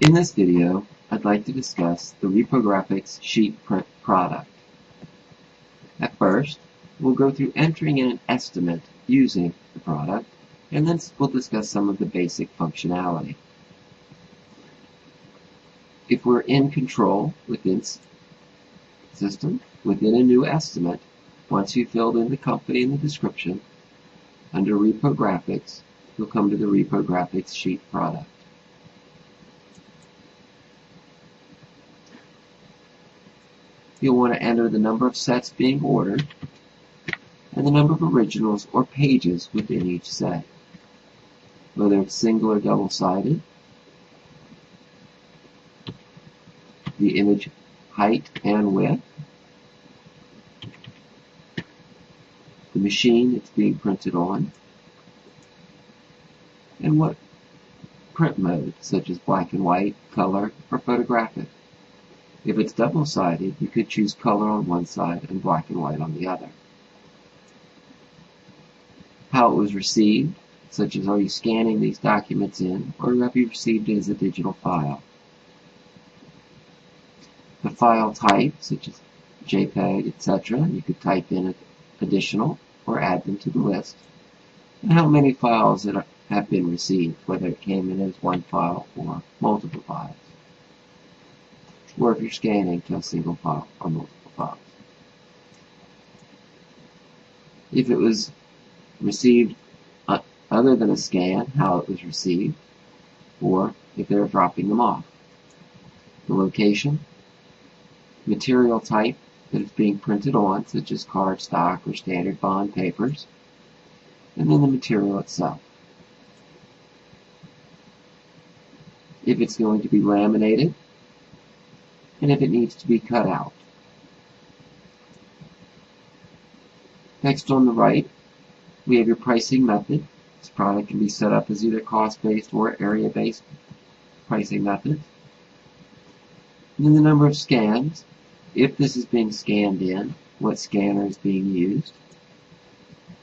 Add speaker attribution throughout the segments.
Speaker 1: In this video, I'd like to discuss the Reprographics sheet print product. At first, we'll go through entering in an estimate using the product, and then we'll discuss some of the basic functionality. If we're in control within system, within a new estimate, once you've filled in the company and the description, under Reprographics, you'll come to the Reprographics sheet product. You'll want to enter the number of sets being ordered and the number of originals or pages within each set, whether it's single or double-sided, the image height and width, the machine it's being printed on, and what print mode, such as black and white, color, or photographic. If it's double-sided, you could choose color on one side and black and white on the other. How it was received, such as are you scanning these documents in, or have you received it as a digital file? The file type, such as JPEG, etc., you could type in additional or add them to the list. And how many files that have been received, whether it came in as one file or multiple files, or if you're scanning to a single file or multiple files. If it was received other than a scan, how it was received, or if they're dropping them off. The location, material type that it's being printed on, such as cardstock or standard bond papers, and then the material itself. If it's going to be laminated, and if it needs to be cut out. Next on the right, we have your pricing method. This product can be set up as either cost-based or area-based pricing methods. And then the number of scans, if this is being scanned in, what scanner is being used.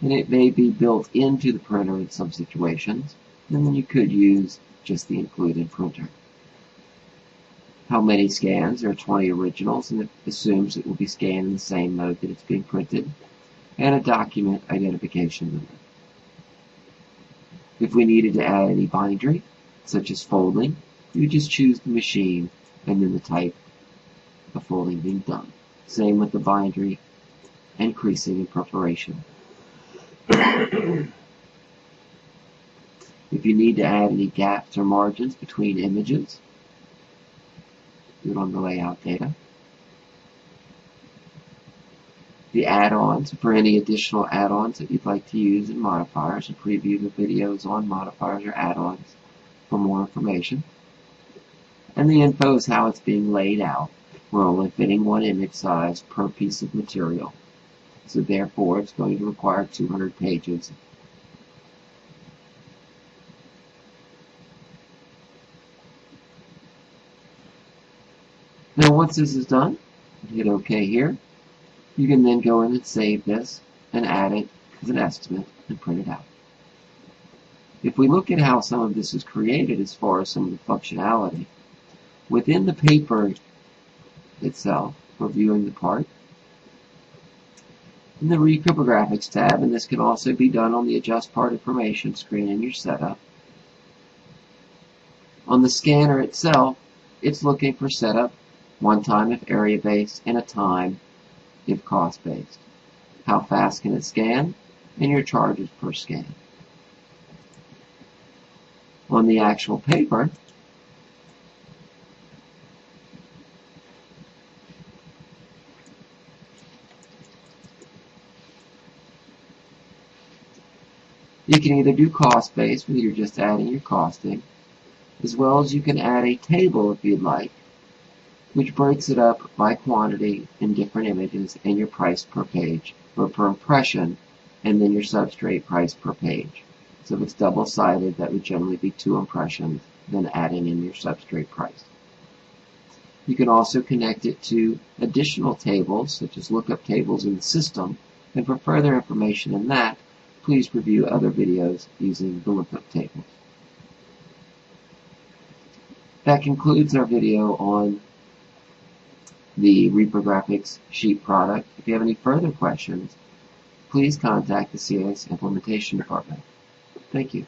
Speaker 1: And it may be built into the printer in some situations, and then you could use just the included printer. How many scans? There are 20 originals, and it assumes it will be scanned in the same mode that it's being printed, and a document identification number. If we needed to add any bindery, such as folding, you just choose the machine and then the type of folding being done. Same with the bindery and creasing and perforation. If you need to add any gaps or margins between images, do it on the layout data. The add-ons, for any additional add-ons that you'd like to use in modifiers, and preview the videos on modifiers or add-ons for more information. And the info is how it's being laid out. We're only fitting one image size per piece of material. So therefore, it's going to require 200 pages. Now once this is done, hit OK here. You can then go in and save this and add it as an estimate and print it out. If we look at how some of this is created as far as some of the functionality, within the paper itself, for viewing the part, in the Reprographics tab, and this can also be done on the Adjust Part Information screen in your setup. On the scanner itself, it's looking for setup, one time if area-based, and a time if cost-based. How fast can it scan, and your charges per scan. On the actual paper, you can either do cost-based, where you're just adding your costing, as well as you can add a table if you'd like, which breaks it up by quantity in different images and your price per page, or per impression, and then your substrate price per page. So if it's double-sided, that would generally be 2 impressions, then adding in your substrate price. You can also connect it to additional tables, such as lookup tables in the system, and for further information in that, please review other videos using the lookup tables. That concludes our video on the reprographics sheet product. If you have any further questions, please contact the CAS Implementation Department. Thank you.